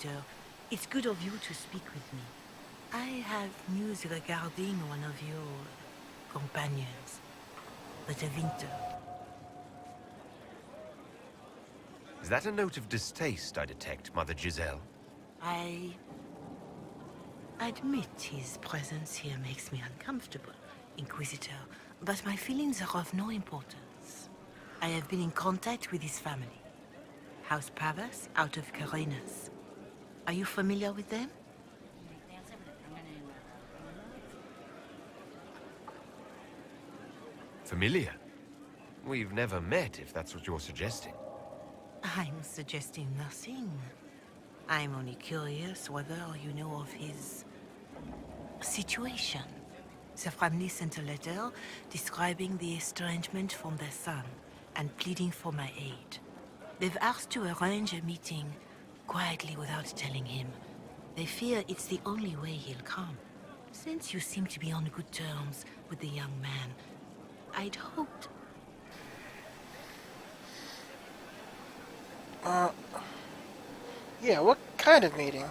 Inquisitor. It's good of you to speak with me. I have news regarding one of your companions, the Winter. Is that a note of distaste I detect, Mother Giselle? I admit his presence here makes me uncomfortable, Inquisitor, but my feelings are of no importance. I have been in contact with his family. House Pavas out of Carenas. Are you familiar with them? Familiar? We've never met, if that's what you're suggesting. I'm suggesting nothing. I'm only curious whether you know of his situation. The family sent a letter describing the estrangement from their son and pleading for my aid. They've asked to arrange a meeting quietly without telling him. They fear it's the only way he'll come. Since you seem to be on good terms with the young man, I'd hoped... Yeah, what kind of meeting?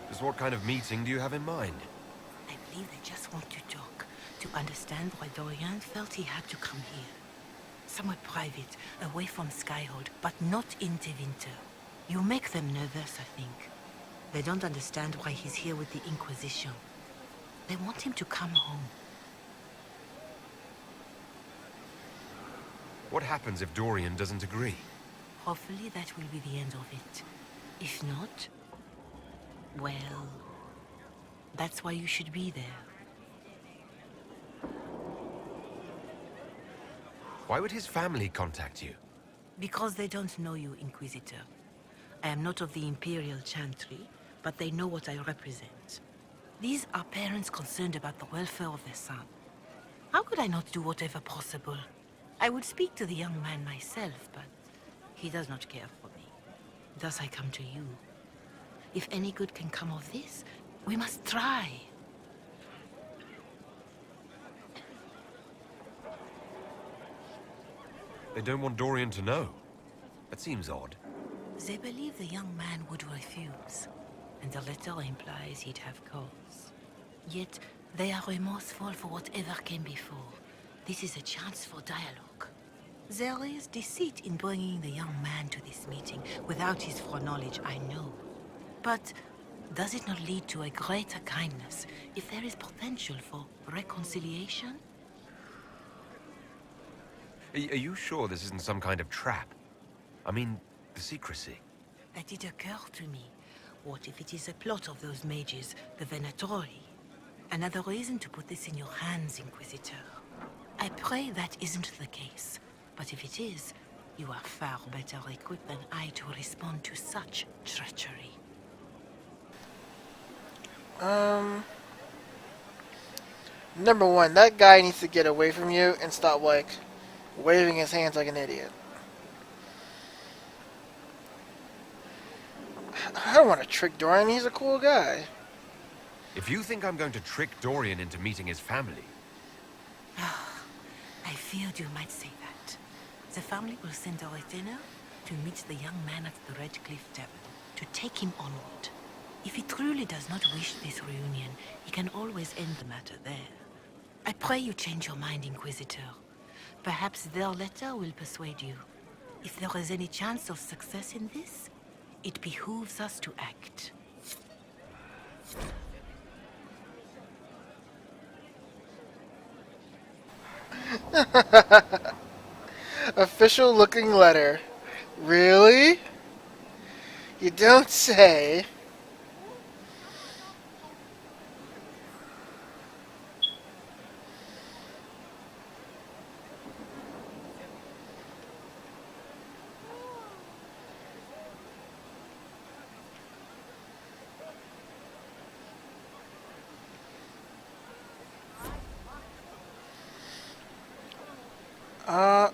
Just what kind of meeting do you have in mind? I believe they just want to talk, to understand why Dorian felt he had to come here. Somewhere private, away from Skyhold, but not in Winter. You make them nervous, I think. They don't understand why he's here with the Inquisition. They want him to come home. What happens if Dorian doesn't agree? Hopefully that will be the end of it. If not, well, that's why you should be there. Why would his family contact you? Because they don't know you, Inquisitor. I am not of the Imperial Chantry, but they know what I represent. These are parents concerned about the welfare of their son. How could I not do whatever possible? I would speak to the young man myself, but he does not care for me. Thus I come to you. If any good can come of this, we must try. They don't want Dorian to know. That seems odd. They believe the young man would refuse, and the letter implies he'd have cause. Yet, they are remorseful for whatever came before. This is a chance for dialogue. There is deceit in bringing the young man to this meeting without his foreknowledge, I know. But does it not lead to a greater kindness if there is potential for reconciliation? Are you sure this isn't some kind of trap? I mean, the secrecy. That did occur to me. What if it is a plot of those mages, the Venatori? Another reason to put this in your hands, Inquisitor. I pray that isn't the case. But if it is, you are far better equipped than I to respond to such treachery. Number one, that guy needs to get away from you and stop, like, waving his hands like an idiot. I don't want to trick Dorian, he's a cool guy. If you think I'm going to trick Dorian into meeting his family... I feared you might say that. The family will send a retainer to meet the young man at the Red Cliff Tavern, to take him onward. If he truly does not wish this reunion, he can always end the matter there. I pray you change your mind, Inquisitor. Perhaps their letter will persuade you. If there is any chance of success in this, it behooves us to act. Official looking letter. Really? You don't say.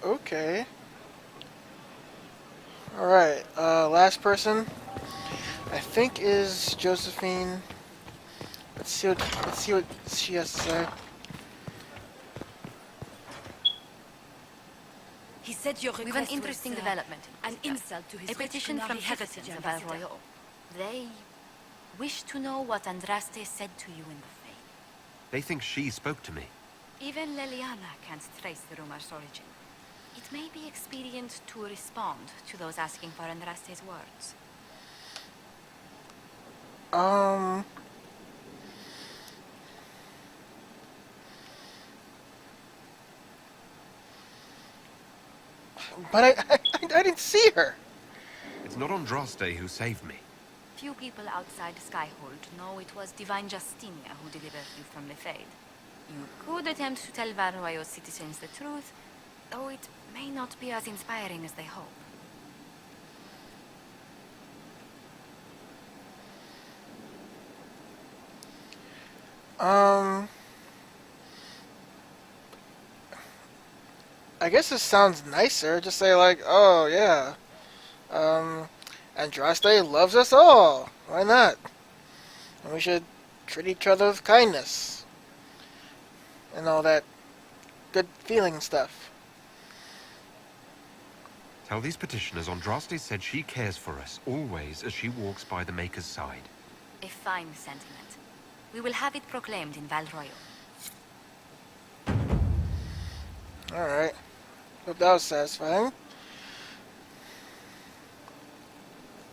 Okay. Alright, last person, I think, is Josephine. Let's see what she has to say. He said your We have an interesting development. an insult to his A petition from revolutionary citizens heritage of ambassador. Royal. They wish to know what Andraste said to you in the Fae. They think she spoke to me. Even Leliana can't trace the rumor's origin. It may be expedient to respond to those asking for Andraste's words. But I didn't see her. It's not Andraste who saved me. Few people outside Skyhold know it was Divine Justinia who delivered you from the Fade. You could attempt to tell Valroyo's citizens the truth, though it may not be as inspiring as they hope. I guess this sounds nicer. Just say like, oh yeah, Andraste loves us all. Why not? And we should treat each other with kindness and all that good feeling stuff. Tell these petitioners Andraste said she cares for us, always, as she walks by the Maker's side. A fine sentiment. We will have it proclaimed in Valroyo. Alright. Hope that was satisfying.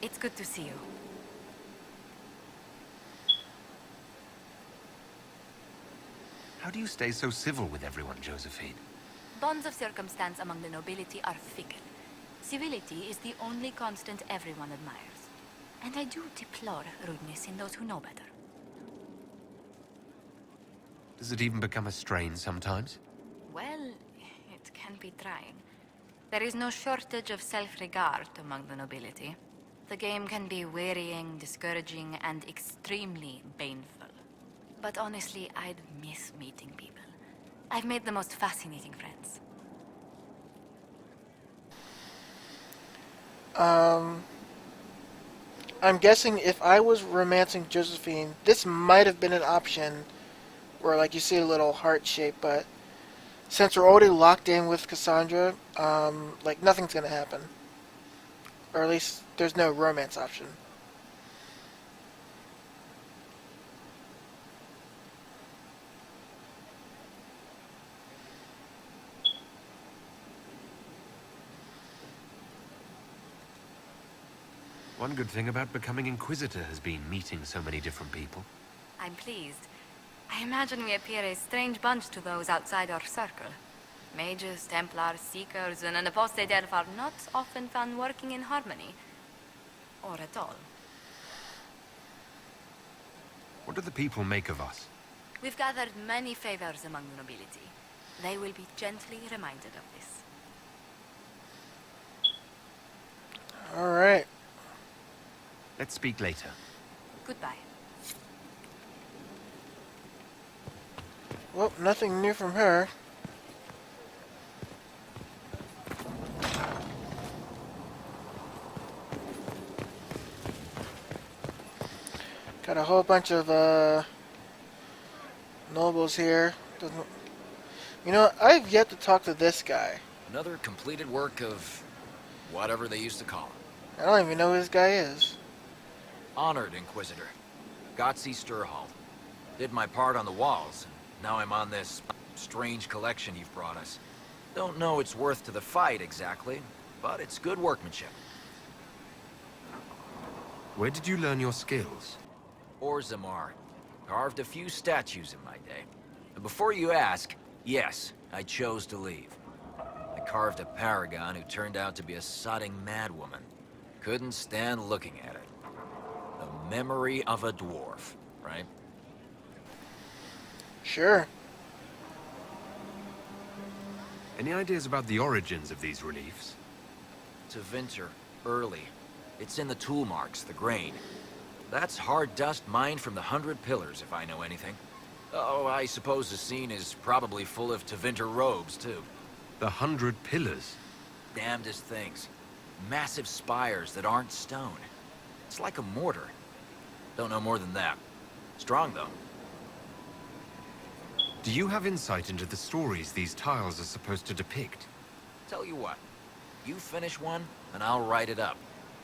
It's good to see you. How do you stay so civil with everyone, Josephine? Bonds of circumstance among the nobility are fickle. Civility is the only constant everyone admires. And I do deplore rudeness in those who know better. Does it even become a strain sometimes? Well, it can be trying. There is no shortage of self-regard among the nobility. The game can be wearying, discouraging, and extremely baneful. But honestly, I'd miss meeting people. I've made the most fascinating friends. I'm guessing if I was romancing Josephine, this might have been an option where, like, you see a little heart shape, but since we're already locked in with Cassandra, like, nothing's gonna happen. Or at least, there's no romance option. One good thing about becoming Inquisitor has been meeting so many different people. I'm pleased. I imagine we appear a strange bunch to those outside our circle. Mages, Templars, Seekers, and an apostate elf are not often found working in harmony. Or at all. What do the people make of us? We've gathered many favors among the nobility. They will be gently reminded of this. Alright. Let's speak later. Goodbye. Well, nothing new from her. Got a whole bunch of nobles here. You know, I've yet to talk to this guy. Another completed work of whatever they used to call it. I don't even know who this guy is. Honored Inquisitor. Gotzi Sturhall. Did my part on the walls. Now I'm on this strange collection you've brought us. Don't know its worth to the fight exactly, but it's good workmanship. Where did you learn your skills? Orzammar. Carved a few statues in my day. And before you ask, yes, I chose to leave. I carved a paragon who turned out to be a sodding madwoman. Couldn't stand looking at it. The memory of a dwarf, right? Sure. Any ideas about the origins of these reliefs? Tevinter, early. It's in the tool marks, the grain. That's hard dust mined from the 100 Pillars, if I know anything. Oh, I suppose the scene is probably full of Tevinter robes, too. The 100 Pillars? Damnedest things. Massive spires that aren't stone. It's like a mortar. Don't know more than that. Strong, though. Do you have insight into the stories these tiles are supposed to depict? Tell you what. You finish one, and I'll write it up.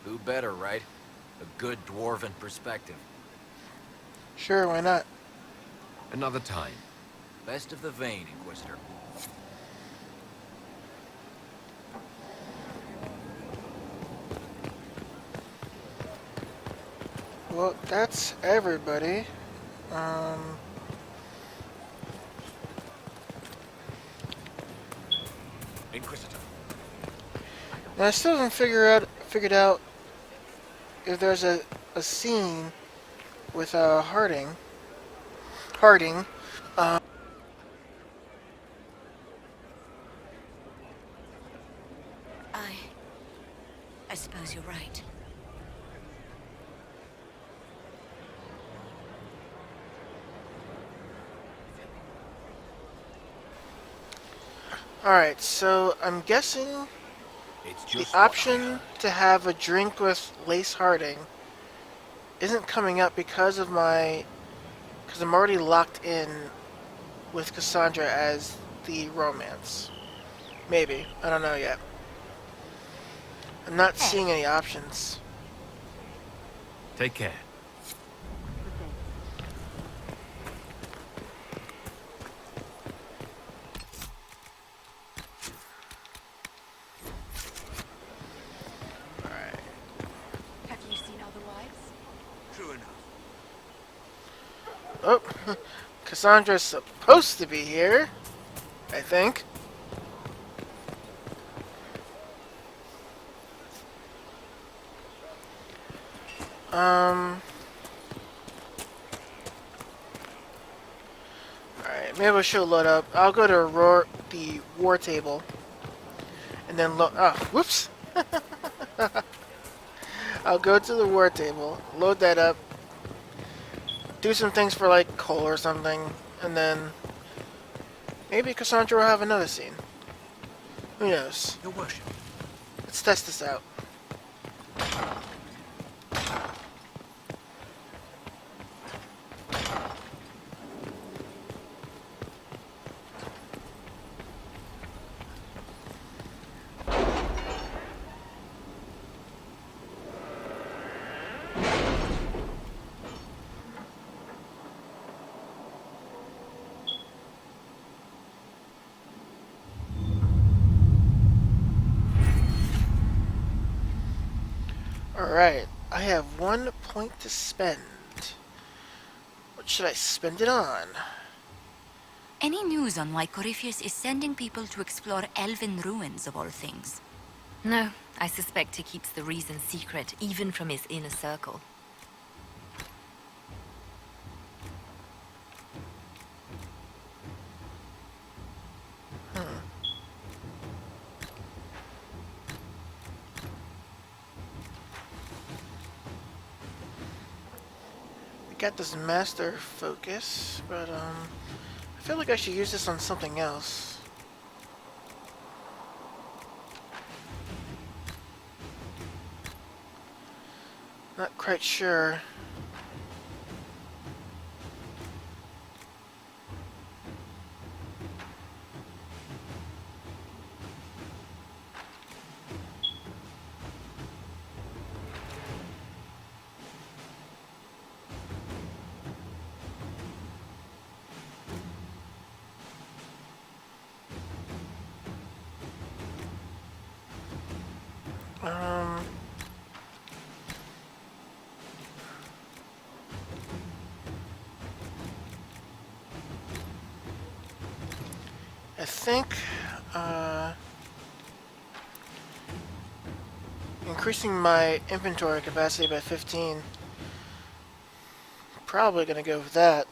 Who better, right? A good dwarven perspective. Sure, why not? Another time. Best of the vein, Inquisitor. Well, that's everybody. Um, Inquisitor. Now I still haven't figured out if there's a scene with Harding. Uh, I suppose you're right. all right, so I'm guessing It's the just what I option heard. to have a drink with Lace Harding isn't coming up because I'm already locked in with Cassandra as the romance. Maybe, I don't know yet. I'm not seeing any options. Take care. Alright. Have you seen other wives? True enough. Oh, Cassandra's supposed to be here, I think. Alright, maybe she'll load up. I'll go to the war table. And then load. Oh, whoops! I'll go to the war table, load that up, do some things for like coal or something, and then maybe Cassandra will have another scene. Who knows? Your worship. Let's test this out. Alright, I have 1 point to spend. What should I spend it on? Any news on why Corypheus is sending people to explore elven ruins of all things? No, I suspect he keeps the reason secret, even from his inner circle. I got this master focus, but I feel like I should use this on something else. Not quite sure. Um, I think increasing my inventory capacity by 15. Probably gonna go with that.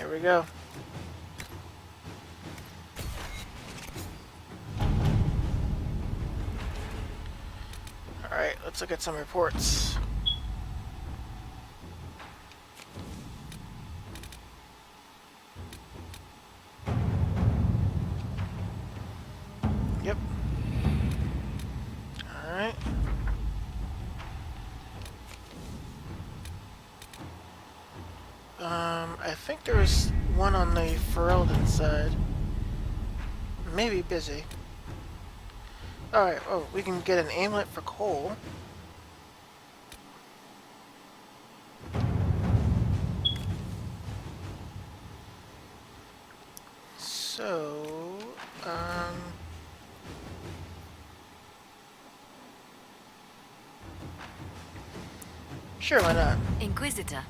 Here we go. Alright, let's look at some reports. Yep. Alright. I think there was one on the Ferelden side. Maybe busy. Alright, oh, we can get an amulet for coal. So, sure, why not? Inquisitor.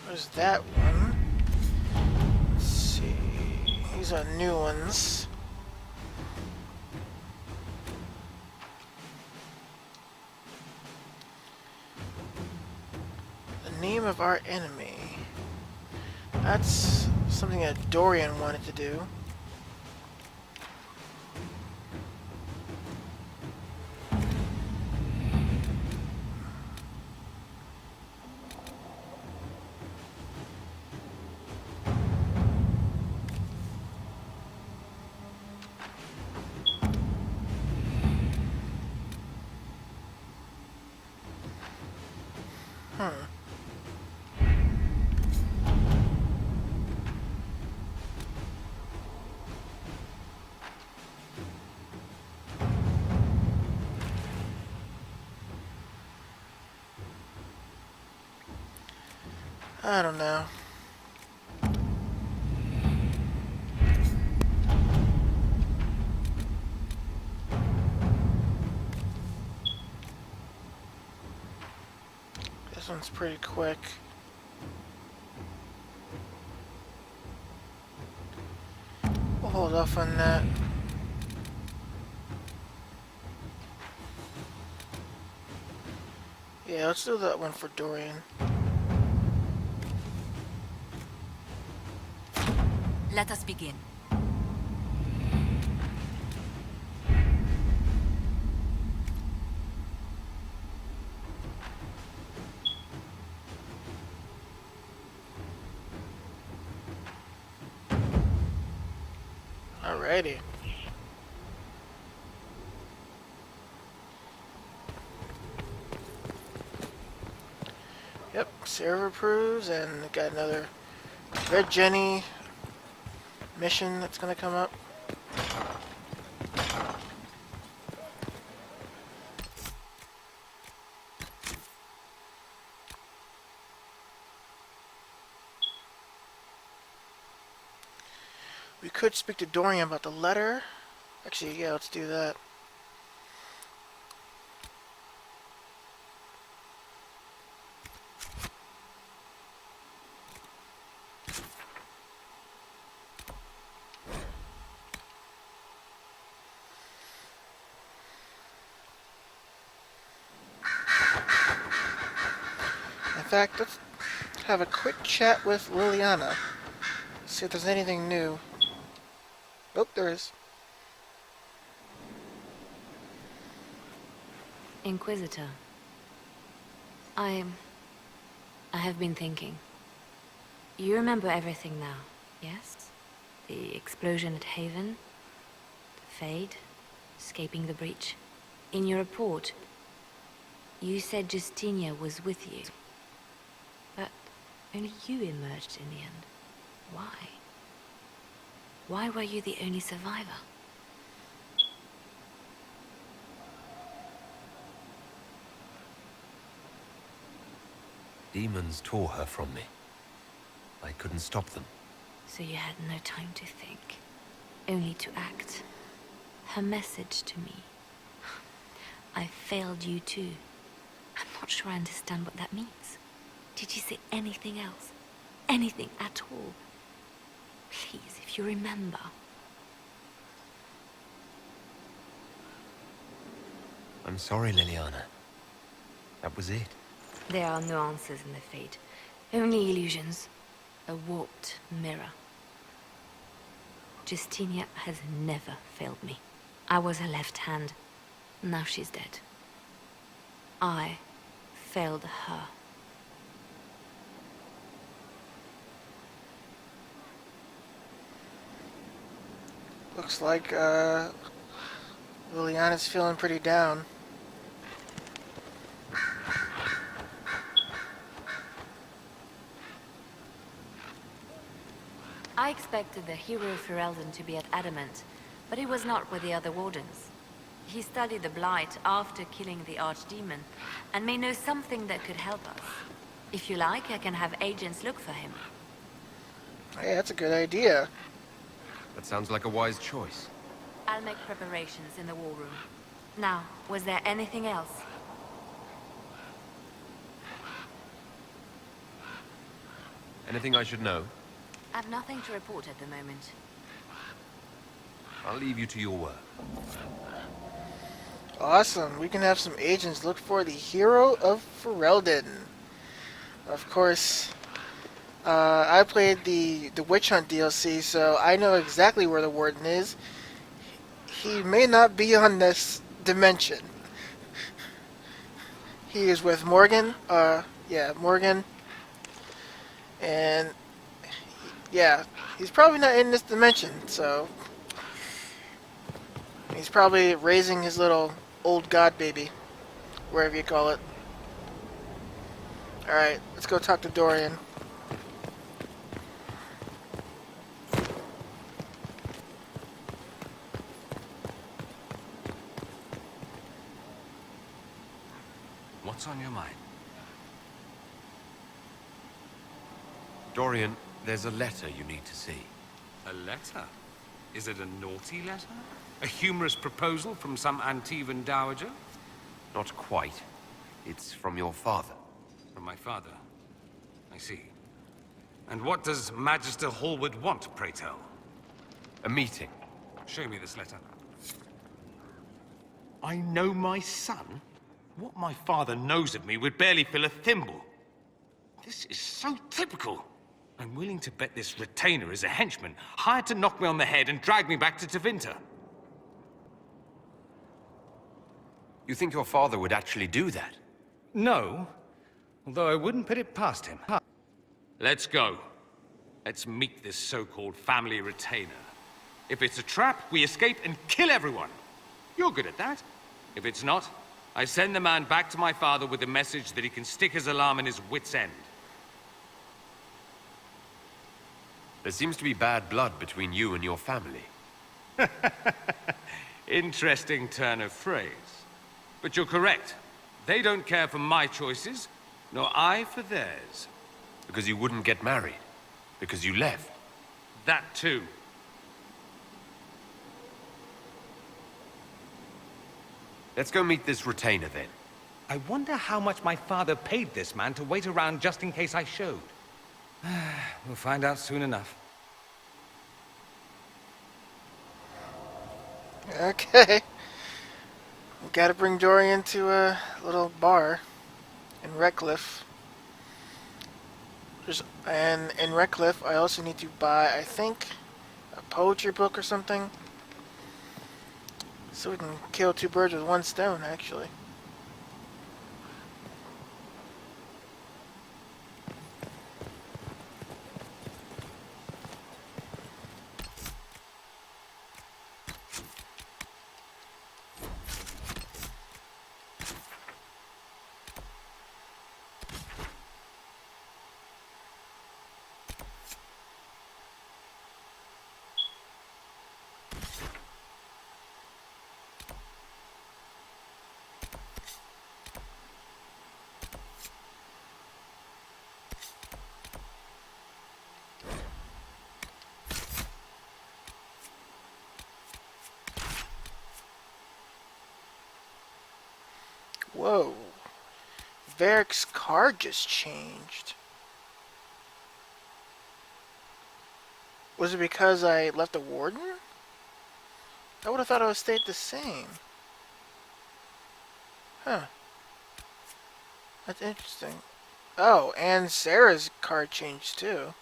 There's that one. Let's see. These are new ones. The name of our enemy. That's something that Dorian wanted to do. I don't know. This one's pretty quick. We'll hold off on that. Yeah, let's do that one for Dorian. Let us begin. Alrighty. Yep, server approves, and got another Red Jenny mission that's gonna come up. We could speak to Dorian about the letter. Actually, yeah, let's do that. In fact, let's have a quick chat with Liliana. See if there's anything new. Oh, there is. Inquisitor. I have been thinking. You remember everything now, yes? The explosion at Haven, the Fade, escaping the breach. In your report, you said Justinia was with you. But only you emerged in the end. Why? Why were you the only survivor? Demons tore her from me. I couldn't stop them. So you had no time to think, only to act. Her message to me. I failed you too. I'm not sure I understand what that means. Did she say anything else? Anything at all? Please, if you remember. I'm sorry, Liliana. That was it. There are no answers in the Fate. Only illusions. A warped mirror. Justinia has never failed me. I was her left hand. Now she's dead. I failed her. Looks like Liliana's feeling pretty down. I expected the hero Ferelden to be at Adamant, but he was not with the other wardens. He studied the Blight after killing the Archdemon, and may know something that could help us. If you like, I can have agents look for him. Hey, that's a good idea. That sounds like a wise choice. I'll make preparations in the war room. Now, was there anything else? Anything I should know? I've nothing to report at the moment. I'll leave you to your work. Awesome. We can have some agents look for the hero of Ferelden. Of course, I played the Witch Hunt DLC, so I know exactly where the Warden is. He may not be on this dimension. He is with Morgan. Morgan. And yeah, he's probably not in this dimension, so he's probably raising his little old god baby, wherever you call it. Alright, let's go talk to Dorian. What's on your mind? Dorian, there's a letter you need to see. A letter? Is it a naughty letter? A humorous proposal from some Antivan dowager? Not quite. It's from your father. From my father. I see. And what does Magister Hallwood want, pray tell? A meeting. Show me this letter. I know my son? What my father knows of me would barely fill a thimble. This is so typical. I'm willing to bet this retainer is a henchman, hired to knock me on the head and drag me back to Tevinter. You think your father would actually do that? No, although I wouldn't put it past him. Let's go. Let's meet this so-called family retainer. If it's a trap, we escape and kill everyone. You're good at that. If it's not, I send the man back to my father with the message that he can stick his alarm in his wit's end. There seems to be bad blood between you and your family. Interesting turn of phrase. But you're correct. They don't care for my choices, nor I for theirs. Because you wouldn't get married. Because you left. That too. Let's go meet this retainer then. I wonder how much my father paid this man to wait around just in case I showed. We'll find out soon enough. Okay. We gotta bring Dorian to a little bar in Redcliffe. And in Redcliffe, I also need to buy, I think, a poetry book or something. So we can kill two birds with one stone, actually. Whoa. Varric's car just changed. Was it because I left the warden? I would have thought it would stayed the same. Huh. That's interesting. Oh, and Sarah's car changed too.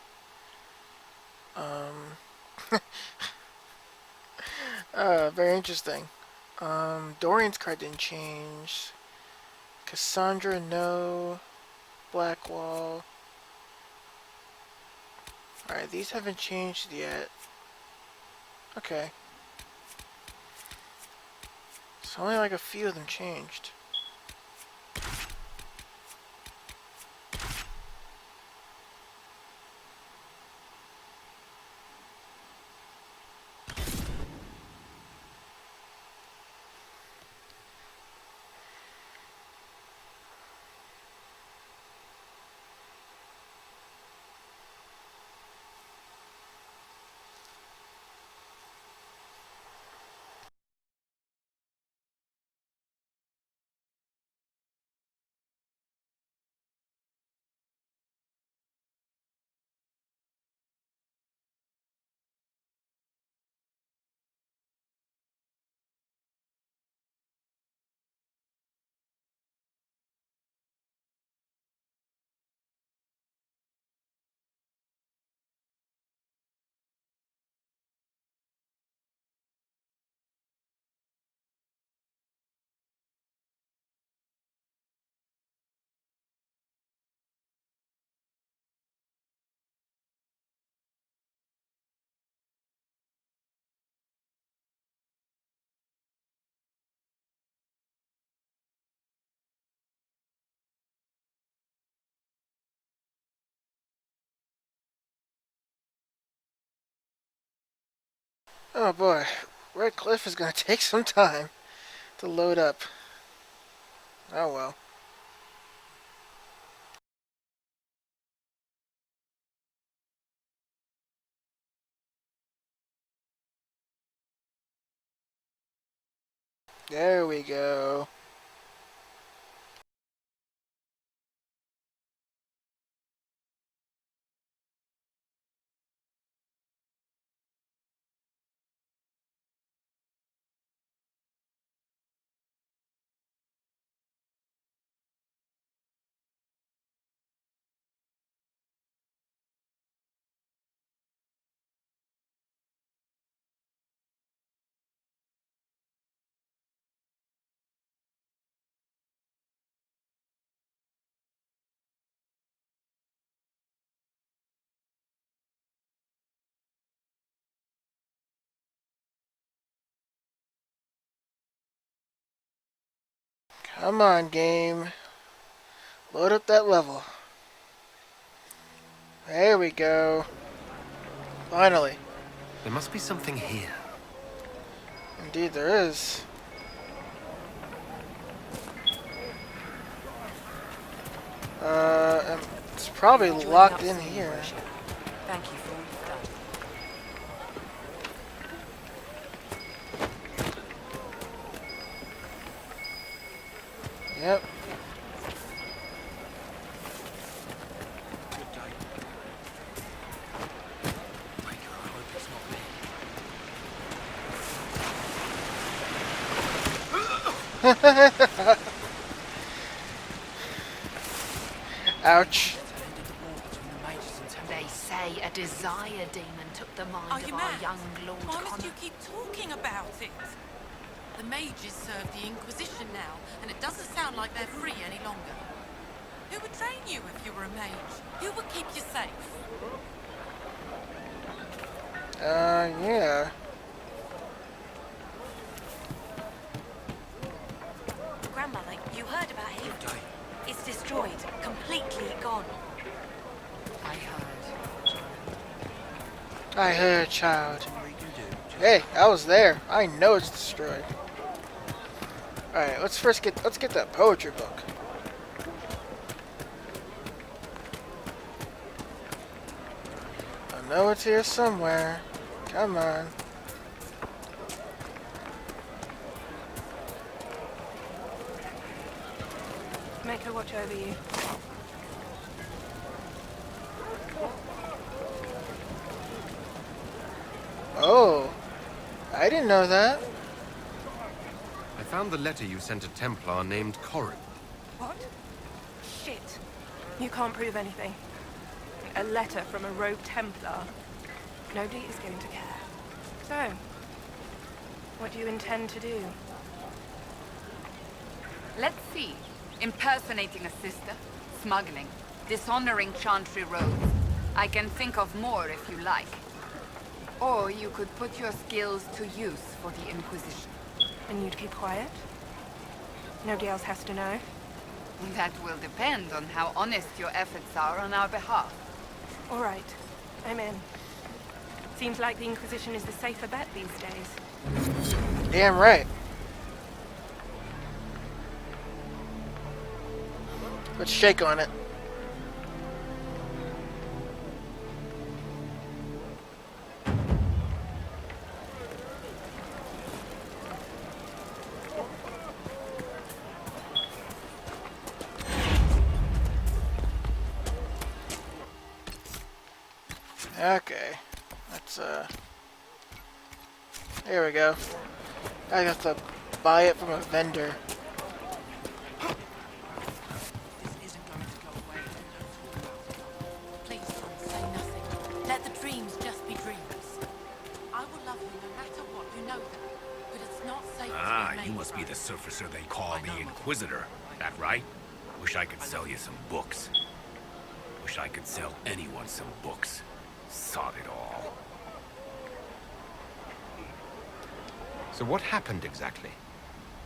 Very interesting. Dorian's car didn't change. Cassandra, no. Blackwall. Alright, these haven't changed yet. Okay. So only like a few of them changed. Oh boy, Red Cliff is gonna take some time to load up. Oh well. There we go. Come on, game. Load up that level. There we go. Finally. There must be something here. Indeed there is. And it's probably locked in here. Thank you for all you've done. Yep. Ouch. They say a desire demon took the mind Are of you our mad? young Lord Why must Connor. you keep talking about it? The mages serve the Inquisition now, and it doesn't sound like they're free any longer. Who would train you if you were a mage? Who would keep you safe? Yeah. Grandmother, you heard about him? It's destroyed. Completely gone. I heard. I heard, child. Hey, I was there. I know it's destroyed. Alright, let's get that poetry book. I know it's here somewhere. Come on. Make her watch over you. Oh, I didn't know that. I found the letter you sent a Templar named Corin. What? Shit. You can't prove anything. A letter from a rogue Templar. Nobody is going to care. So, what do you intend to do? Let's see. Impersonating a sister, smuggling, dishonoring Chantry roads. I can think of more if you like. Or you could put your skills to use for the Inquisition. And you'd keep quiet? Nobody else has to know? That will depend on how honest your efforts are on our behalf. All right. I'm in. Seems like the Inquisition is the safer bet these days. Damn right. Let's shake on it. Okay, let's there we go. I have to buy it from a vendor. This isn't going to go away. Please don't say nothing. Let the dreams just be dreams. I will love you no matter what, you know that. But it's not safe to Ah, remain you must be the alone. surfacer they call the Inquisitor. That right? Wish I could sell you some books. Wish I could sell anyone some books. Sod it all. So what happened exactly?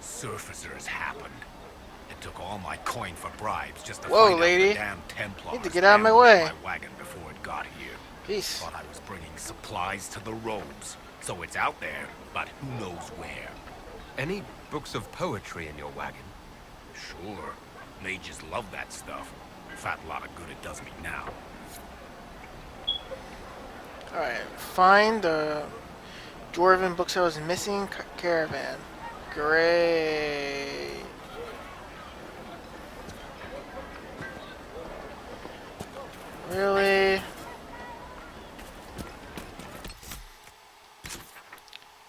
Surfacers happened. It took all my coin for bribes just to Whoa, find lady. out the damn Templars Need to get out of my ambushed way. my wagon before it got here. Peace. Thought I was bringing supplies to the robes. So it's out there, but who knows where. Any books of poetry in your wagon? Sure. Mages love that stuff. Fat lot of good it does me now. Alright, find the dwarven books I was missing. Caravan. Great. Really?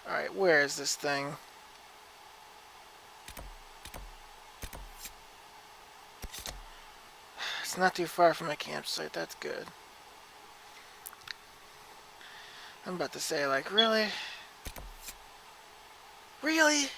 Alright, where is this thing? It's not too far from my campsite, that's good. I'm about to say, like, really? Really?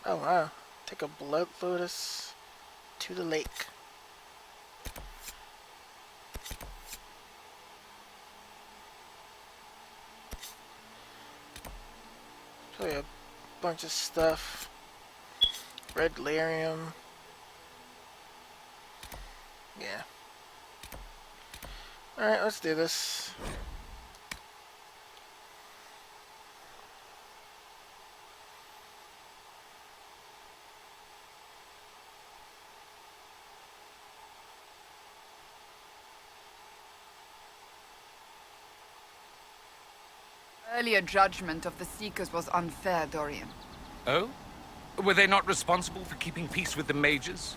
Oh wow. Take a blood lotus to the lake. Probably a bunch of stuff. Red lyrium. Yeah. Alright, let's do this. Earlier judgment of the Seekers was unfair, Dorian. Oh? Were they not responsible for keeping peace with the mages?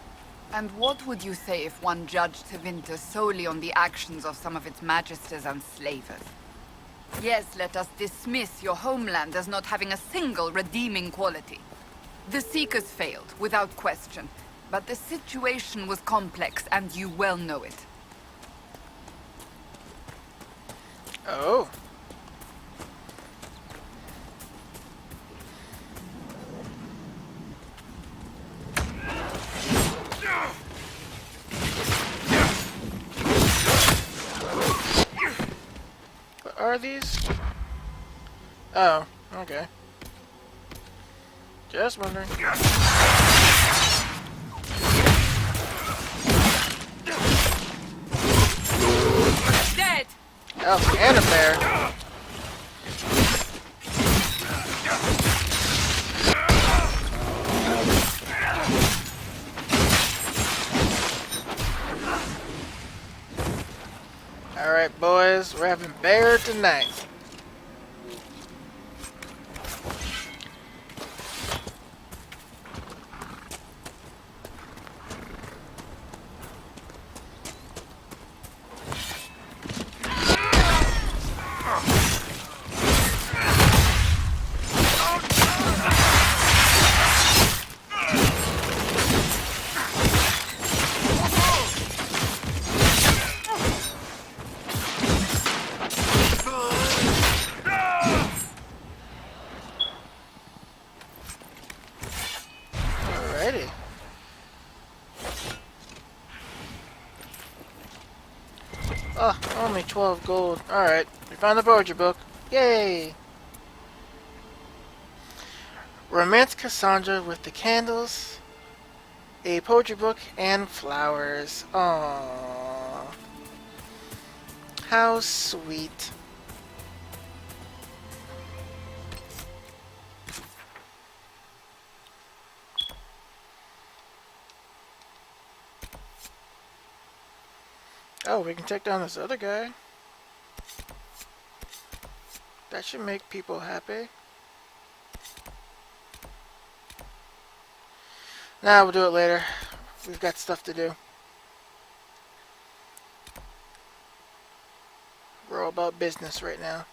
And what would you say if one judged Tevinter solely on the actions of some of its magisters and slavers? Yes, let us dismiss your homeland as not having a single redeeming quality. The Seekers failed, without question. But the situation was complex, and you well know it. Oh. What are these? Oh, okay. Just wondering. Dead! Oh, and a bear. Alright, boys, we're having bear tonight. Oh, only 12 gold. Alright, we found the poetry book. Yay! Romance Cassandra with the candles, a poetry book, and flowers. Aww. How sweet. Oh, we can take down this other guy. That should make people happy. Nah, we'll do it later. We've got stuff to do. We're all about business right now.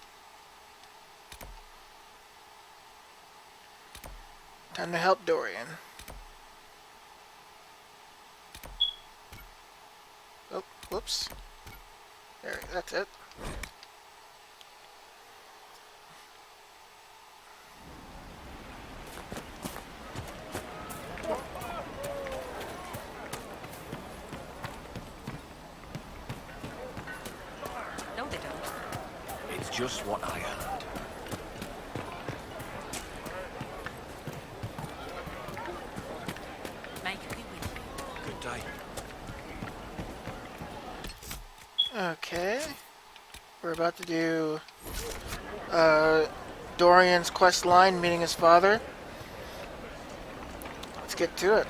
Time to help Dorian. Oh, whoops. There, that's it. No, they don't. It's just what I heard. Make me win. Good day. Okay. We're about to do Dorian's quest line, meeting his father. Let's get to it.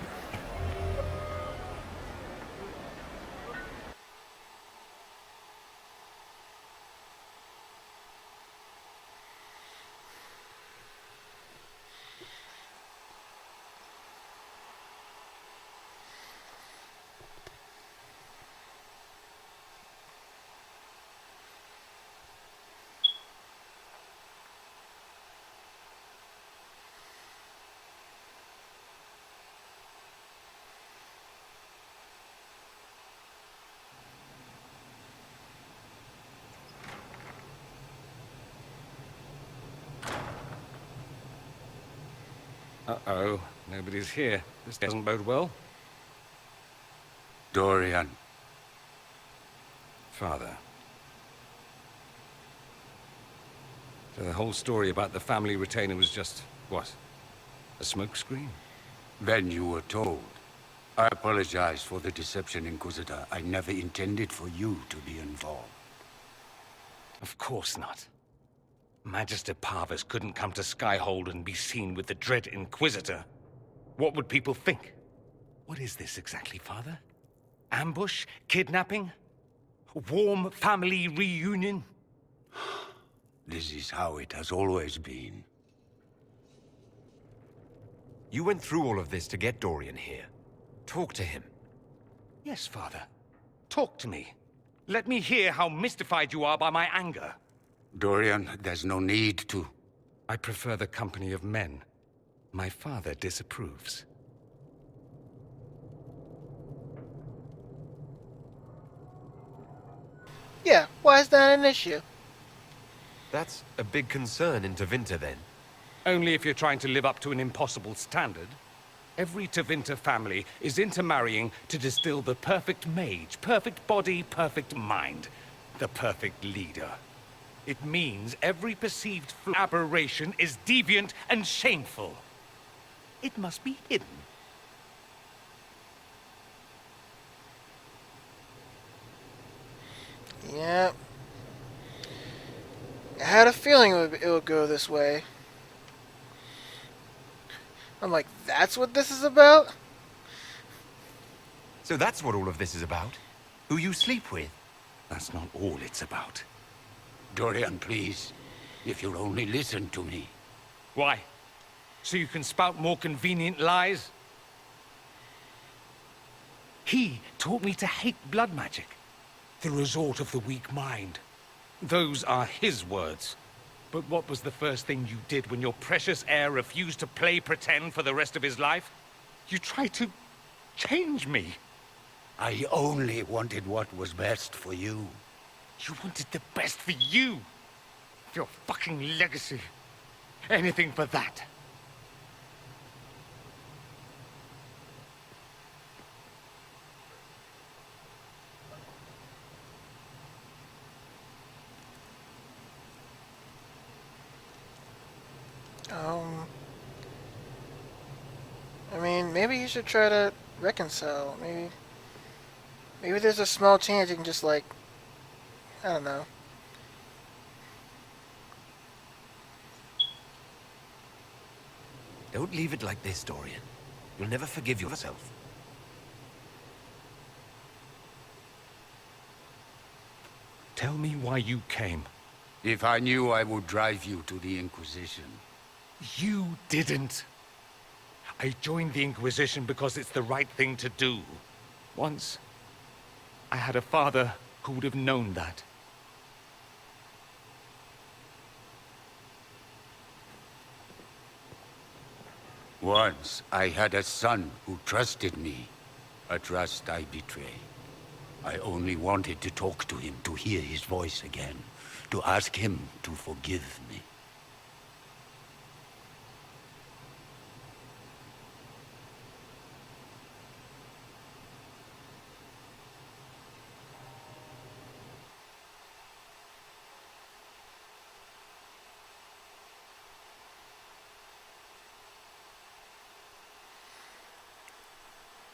Uh-oh, nobody's here. This doesn't bode well. Dorian. Father. So the whole story about the family retainer was just, what? A smokescreen? Then you were told. I apologize for the deception, Inquisitor. I never intended for you to be involved. Of course not. Magister Parvus couldn't come to Skyhold and be seen with the dread Inquisitor. What would people think? What is this exactly, Father? Ambush? Kidnapping? Warm family reunion? This is how it has always been. You went through all of this to get Dorian here. Talk to him. Yes, Father. Talk to me. Let me hear how mystified you are by my anger. Dorian, there's no need to. I prefer the company of men. My father disapproves. Yeah, why is that an issue? That's a big concern in Tevinter, then. Only if you're trying to live up to an impossible standard. Every Tevinter family is intermarrying to distill the perfect mage, perfect body, perfect mind, the perfect leader. It means every perceived aberration is deviant and shameful. It must be hidden. Yeah. I had a feeling it would go this way. I'm like, that's what this is about? So that's what all of this is about? Who you sleep with? That's not all it's about. Dorian, please. If you'll only listen to me. Why? So you can spout more convenient lies? He taught me to hate blood magic. The resort of the weak mind. Those are his words. But what was the first thing you did when your precious heir refused to play pretend for the rest of his life? You tried to change me. I only wanted what was best for you. You wanted the best for you. Your fucking legacy. Anything for that. Um, I mean, maybe you should try to reconcile. Maybe there's a small chance you can just like, I don't know. Don't leave it like this, Dorian. You'll never forgive yourself. Tell me why you came. If I knew, I would drive you to the Inquisition. You didn't. I joined the Inquisition because it's the right thing to do. Once, I had a father who would have known that. Once, I had a son who trusted me. A trust I betray. I only wanted to talk to him, to hear his voice again, to ask him to forgive me.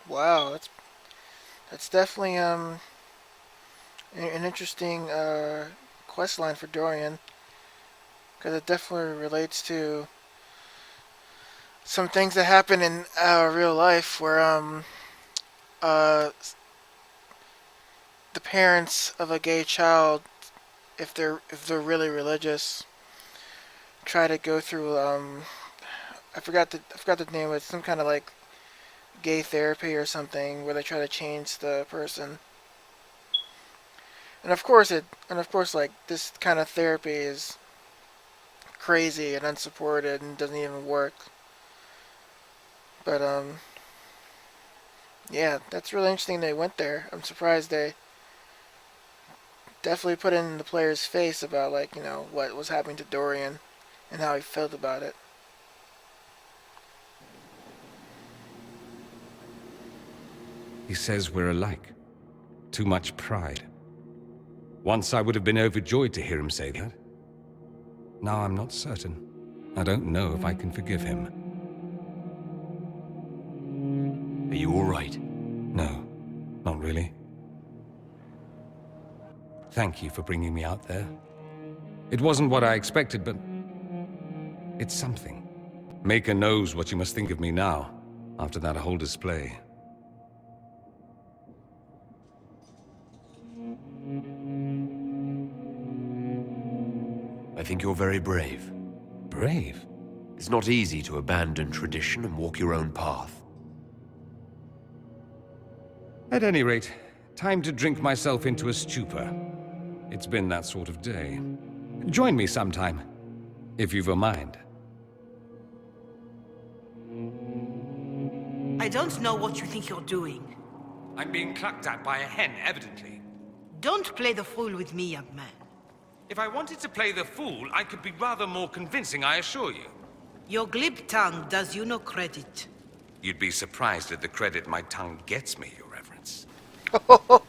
Wow, that's definitely an interesting quest line for Dorian, because it definitely relates to some things that happen in real life where uh the parents of a gay child, if they're really religious, try to go through I forgot the name of it, some kind of like gay therapy or something where they try to change the person. And of course like this kind of therapy is crazy and unsupported and doesn't even work. But yeah, that's really interesting they went there. I'm surprised they definitely put it in the player's face about, like, you know, what was happening to Dorian and how he felt about it. He says we're alike. Too much pride. Once I would have been overjoyed to hear him say that. Now I'm not certain. I don't know if I can forgive him. Are you all right? No, not really. Thank you for bringing me out there. It wasn't what I expected, but it's something. Maker knows what you must think of me now, after that whole display. I think you're very brave. Brave? It's not easy to abandon tradition and walk your own path. At any rate, time to drink myself into a stupor. It's been that sort of day. Join me sometime, if you've a mind. I don't know what you think you're doing. I'm being clucked at by a hen, evidently. Don't play the fool with me, young man. If I wanted to play the fool, I could be rather more convincing, I assure you. Your glib tongue does you no credit. You'd be surprised at the credit my tongue gets me, Your Reverence.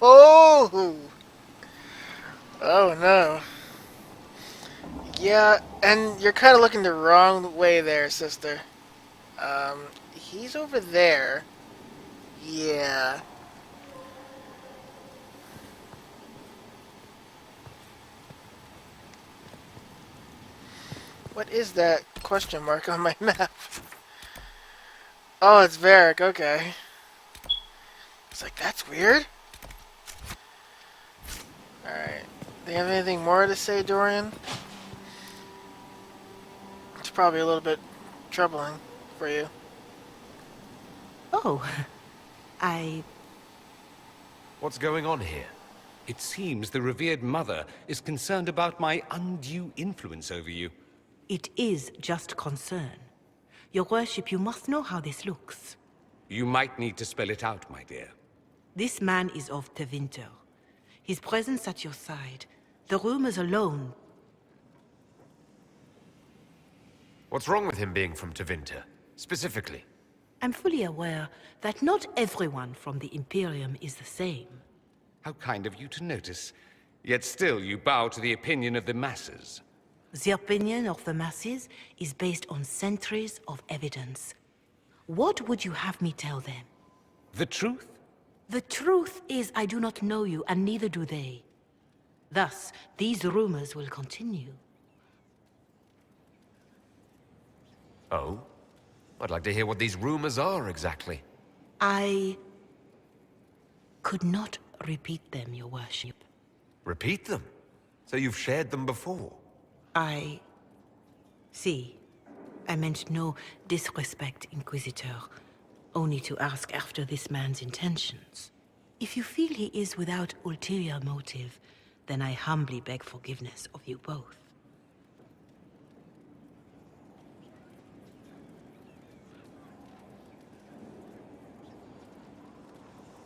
Oh no. Yeah, and you're kind of looking the wrong way there, sister. He's over there. Yeah. What is that question mark on my map? Oh, it's Varric, okay. It's like, that's weird. Alright. Do you have anything more to say, Dorian? It's probably a little bit troubling for you. Oh, What's going on here? It seems the revered mother is concerned about my undue influence over you. It is just concern. Your worship, you must know how this looks. You might need to spell it out, my dear. This man is of Tevinter. His presence at your side, the rumors alone. What's wrong with him being from Tevinter, specifically? I'm fully aware that not everyone from the Imperium is the same. How kind of you to notice. Yet still you bow to the opinion of the masses. The opinion of the masses is based on centuries of evidence. What would you have me tell them? The truth? The truth is I do not know you, and neither do they. Thus, these rumors will continue. Oh? I'd like to hear what these rumors are exactly. I could not repeat them, your worship. Repeat them? So you've shared them before? See, I meant no disrespect, Inquisitor. Only to ask after this man's intentions. If you feel he is without ulterior motive, then I humbly beg forgiveness of you both.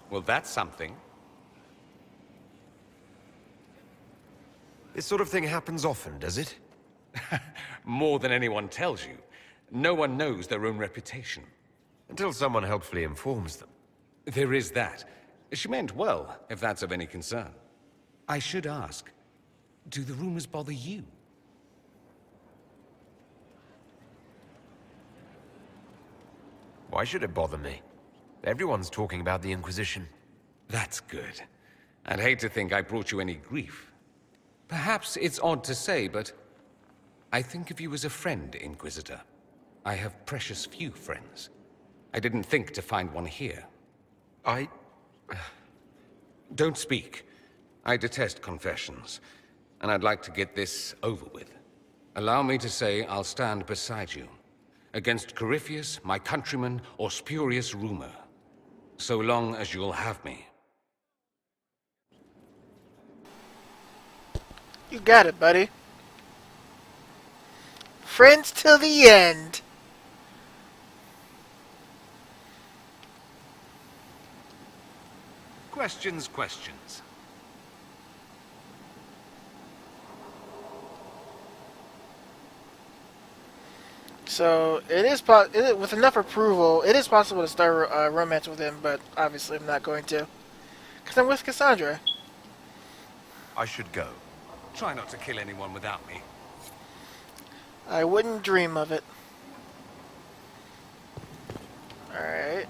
Well, that's something. This sort of thing happens often, does it? More than anyone tells you. No one knows their own reputation. Until someone helpfully informs them. There is that. She meant well, if that's of any concern. I should ask, do the rumors bother you? Why should it bother me? Everyone's talking about the Inquisition. That's good. I'd hate to think I brought you any grief. Perhaps it's odd to say, but I think of you as a friend, Inquisitor. I have precious few friends. I didn't think to find one here. Don't speak. I detest confessions, and I'd like to get this over with. Allow me to say I'll stand beside you, against Corypheus, my countrymen, or spurious rumor, so long as you'll have me. You got it, buddy. Friends till the end. Questions. So it is with enough approval, it is possible to start romance with him, but obviously I'm not going to, because I'm with Cassandra. I should go. Try not to kill anyone without me. I wouldn't dream of it. Alright.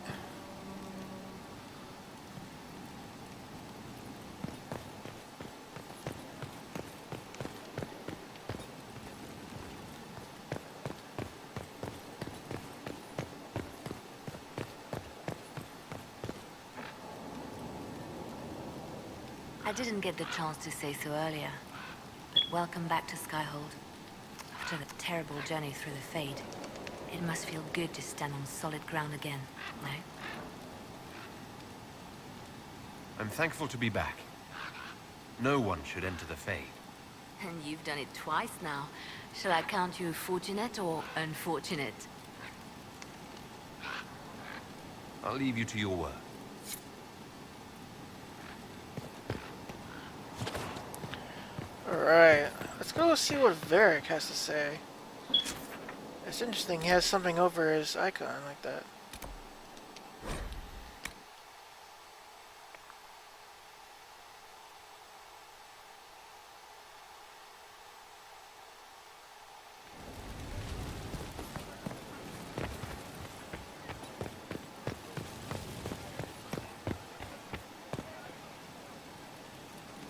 I didn't get the chance to say so earlier, but welcome back to Skyhold. After the terrible journey through the Fade, it must feel good to stand on solid ground again, no? I'm thankful to be back. No one should enter the Fade. And you've done it twice now. Shall I count you fortunate or unfortunate? I'll leave you to your work. Alright, let's go see what Varric has to say. It's interesting, he has something over his icon like that.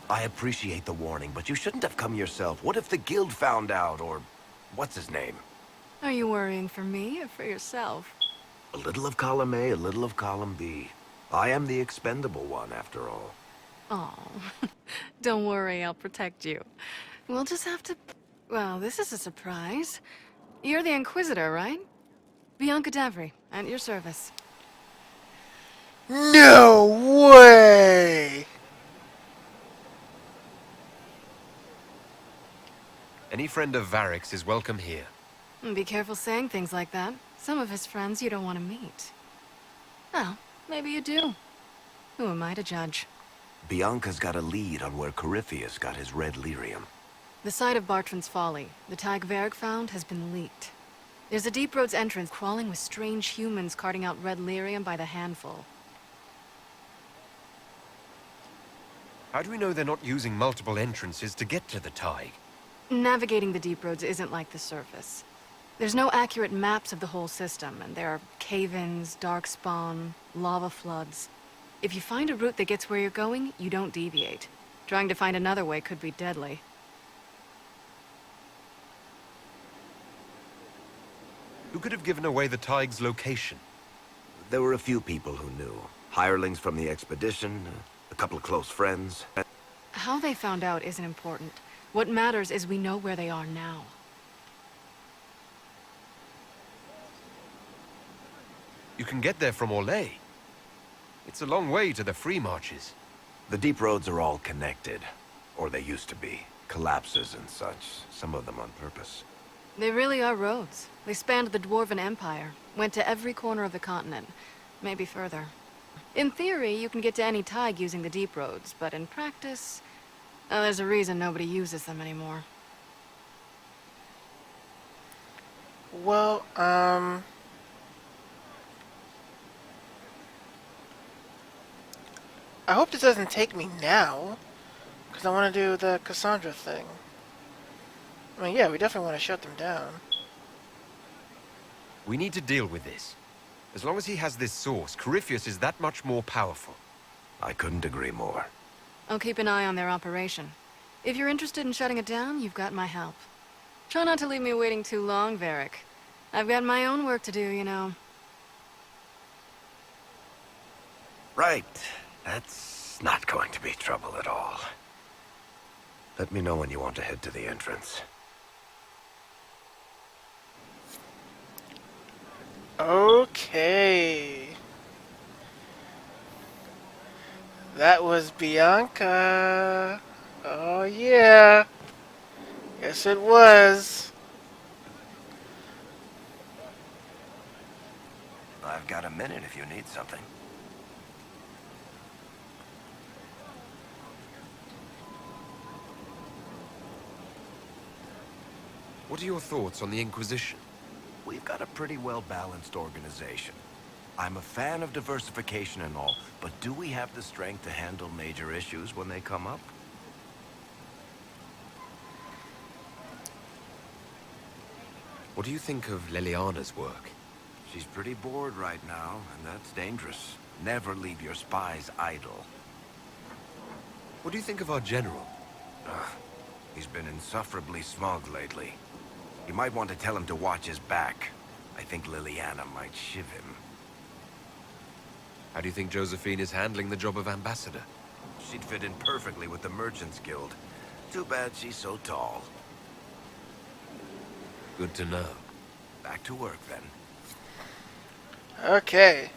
I appreciate the warning, but you shouldn't have come yourself. What if the guild found out, or what's his name? Are you worrying for me or for yourself? A little of column A, a little of column B. I am the expendable one, after all. Oh, don't worry, I'll protect you. We'll just have to... Well, this is a surprise. You're the Inquisitor, right? Bianca Davry, at your service. No way! Any friend of Varric's is welcome here. Be careful saying things like that. Some of his friends you don't want to meet. Well, maybe you do. Who am I to judge? Bianca's got a lead on where Corypheus got his red lyrium. The site of Bartran's Folly, the tag Varric found, has been leaked. There's a deep roads entrance crawling with strange humans carting out red lyrium by the handful. How do we know they're not using multiple entrances to get to the Tig? Navigating the deep roads isn't like the surface. There's no accurate maps of the whole system, and there are cave-ins, darkspawn, lava floods. If you find a route that gets where you're going, you don't deviate. Trying to find another way could be deadly. Who could have given away the Tig's location? There were a few people who knew. Hirelings from the expedition, a couple of close friends. How they found out isn't important. What matters is we know where they are now. You can get there from Orlais. It's a long way to the free marches. The deep roads are all connected. Or they used to be. Collapses and such. Some of them on purpose. They really are roads. They spanned the Dwarven Empire, went to every corner of the continent, maybe further. In theory, you can get to any Tig using the deep roads, but in practice, there's a reason nobody uses them anymore. Well, I hope this doesn't take me now, because I want to do the Cassandra thing. I mean, yeah, we definitely want to shut them down. We need to deal with this. As long as he has this source, Corypheus is that much more powerful. I couldn't agree more. I'll keep an eye on their operation. If you're interested in shutting it down, you've got my help. Try not to leave me waiting too long, Varric. I've got my own work to do, you know. Right. That's not going to be trouble at all. Let me know when you want to head to the entrance. Okay. That was Bianca. Oh yeah. Yes it was. I've got a minute if you need something. What are your thoughts on the Inquisition? We've got a pretty well-balanced organization. I'm a fan of diversification and all, but do we have the strength to handle major issues when they come up? What do you think of Leliana's work? She's pretty bored right now, and that's dangerous. Never leave your spies idle. What do you think of our general? He's been insufferably smug lately. You might want to tell him to watch his back. I think Leliana might shiv him. How do you think Josephine is handling the job of ambassador? She'd fit in perfectly with the Merchants Guild. Too bad she's so tall. Good to know. Back to work, then. Okay.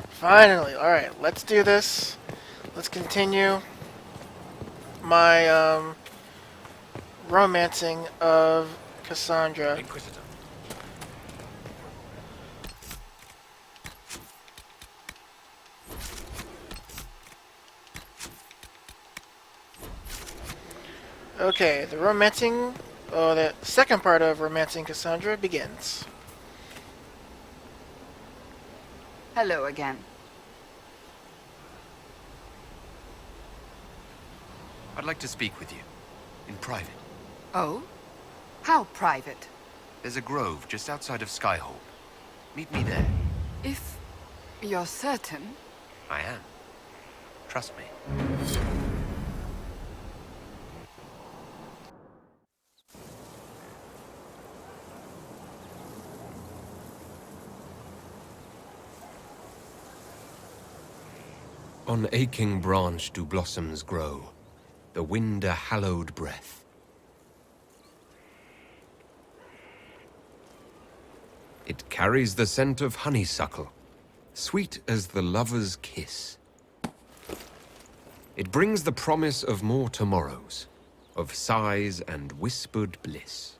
Finally. Alright, let's do this. Let's continue my, romancing of Cassandra. Inquisitor. Okay, the romancing, the second part of romancing Cassandra begins. Hello again. I'd like to speak with you. In private. Oh? How private? There's a grove just outside of Skyhold. Meet me there. If you're certain. I am. Trust me. On aching branch do blossoms grow, the wind a hallowed breath. It carries the scent of honeysuckle, sweet as the lover's kiss. It brings the promise of more tomorrows, of sighs and whispered bliss.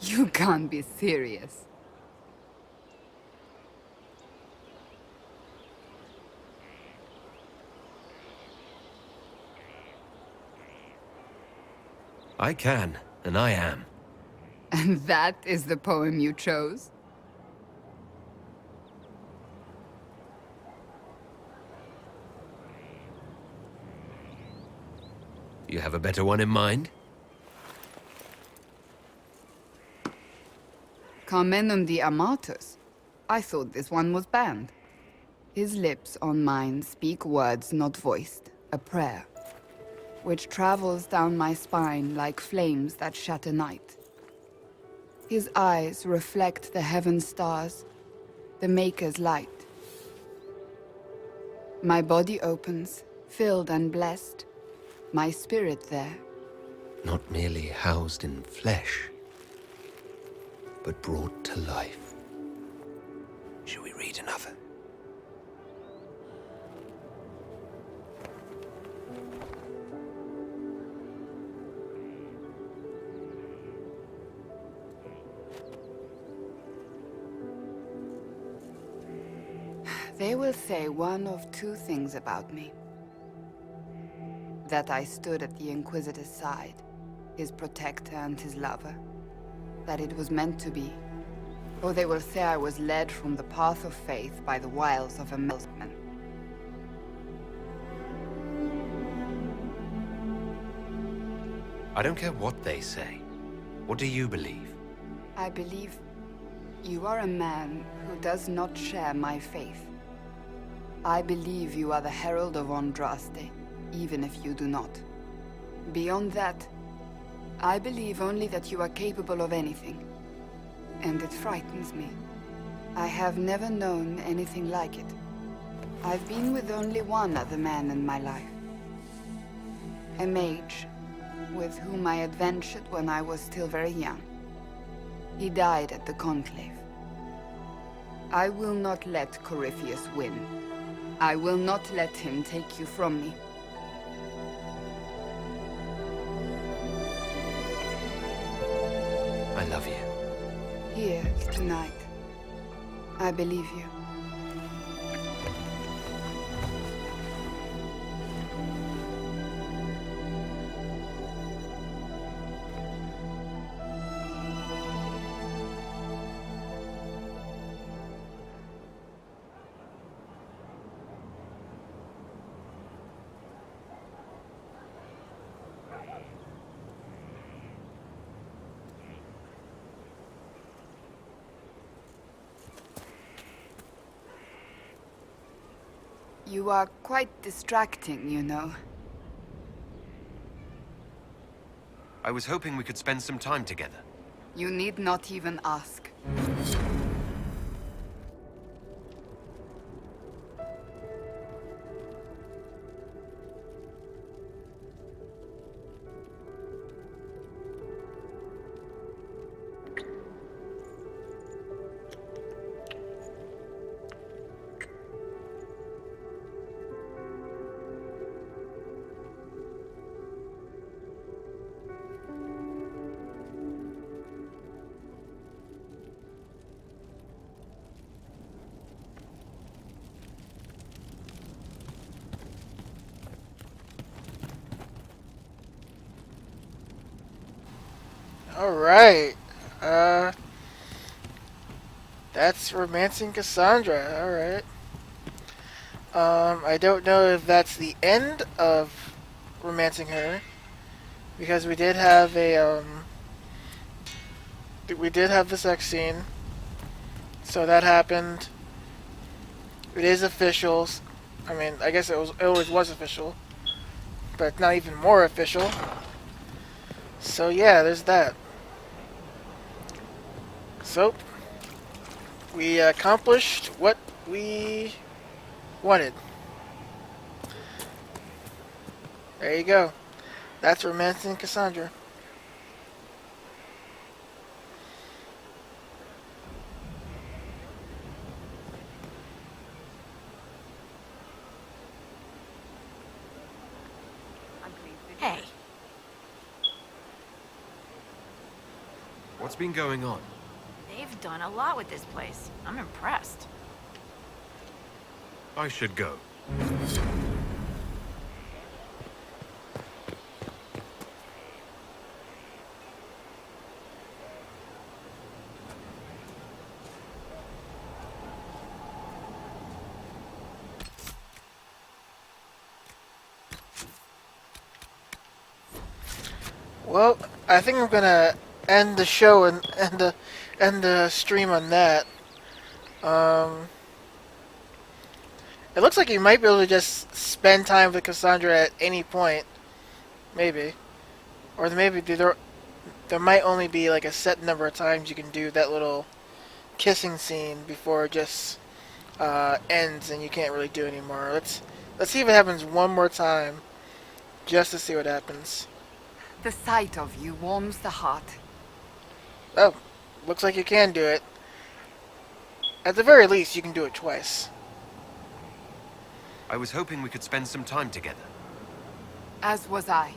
You can't be serious. I can, and I am. And that is the poem you chose? You have a better one in mind? Carmenum de Amatus. I thought this one was banned. His lips on mine speak words not voiced, a prayer, which travels down my spine like flames that shatter night. His eyes reflect the heaven stars, the Maker's light. My body opens, filled and blessed, my spirit there. Not merely housed in flesh, but brought to life. Shall we read another? They will say one of two things about me. That I stood at the Inquisitor's side, his protector and his lover. That it was meant to be. Or they will say I was led from the path of faith by the wiles of a milkman. I don't care what they say. What do you believe? I believe you are a man who does not share my faith. I believe you are the herald of Andraste, even if you do not. Beyond that, I believe only that you are capable of anything. And it frightens me. I have never known anything like it. I've been with only one other man in my life. A mage, with whom I adventured when I was still very young. He died at the Conclave. I will not let Corypheus win. I will not let him take you from me. I love you. Here, tonight. I believe you. You are quite distracting, you know. I was hoping we could spend some time together. You need not even ask. Alright. That's Romancing Cassandra. Alright. I don't know if that's the end of romancing her, because we did have a, we did have the sex scene. So that happened. It is official. I mean, I guess it always was official, but not even more official. So yeah, there's that. So, we accomplished what we wanted. There you go. That's Romancing Cassandra. Hey, What's been going on? They've done a lot with this place. I'm impressed. I should go. Well, I think I'm gonna end the show and end the stream on that. Um, it looks like you might be able to just spend time with Cassandra at any point, maybe, or maybe there might only be like a set number of times you can do that little kissing scene before it just ends and you can't really do anymore. Let's see if it happens one more time, just to see what happens. The sight of you warms the heart. Oh, looks like you can do it. At the very least, you can do it twice. I was hoping we could spend some time together. As was I.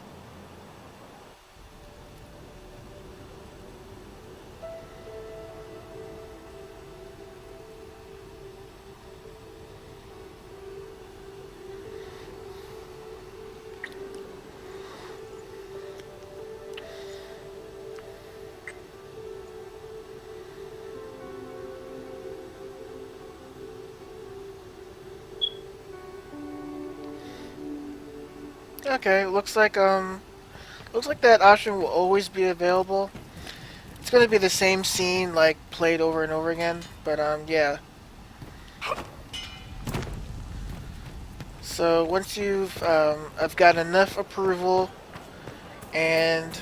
Okay, looks like that option will always be available. It's gonna be the same scene, like played over and over again, but yeah. So once I've got enough approval, and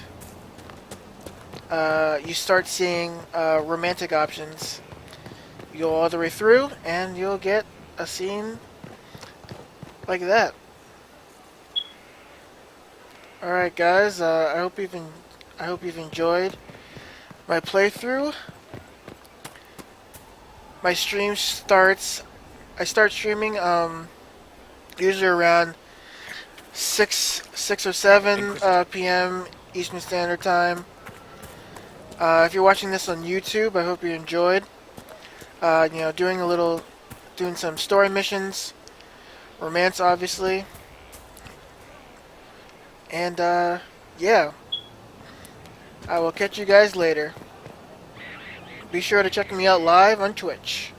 you start seeing romantic options, you go all the way through, and you'll get a scene like that. All right, guys. I hope you've enjoyed my playthrough. My stream starts. I start streaming usually around 6 or 7 p.m. Eastern Standard Time. If you're watching this on YouTube, I hope you enjoyed. Doing some story missions, romance, obviously. And, yeah. I will catch you guys later. Be sure to check me out live on Twitch.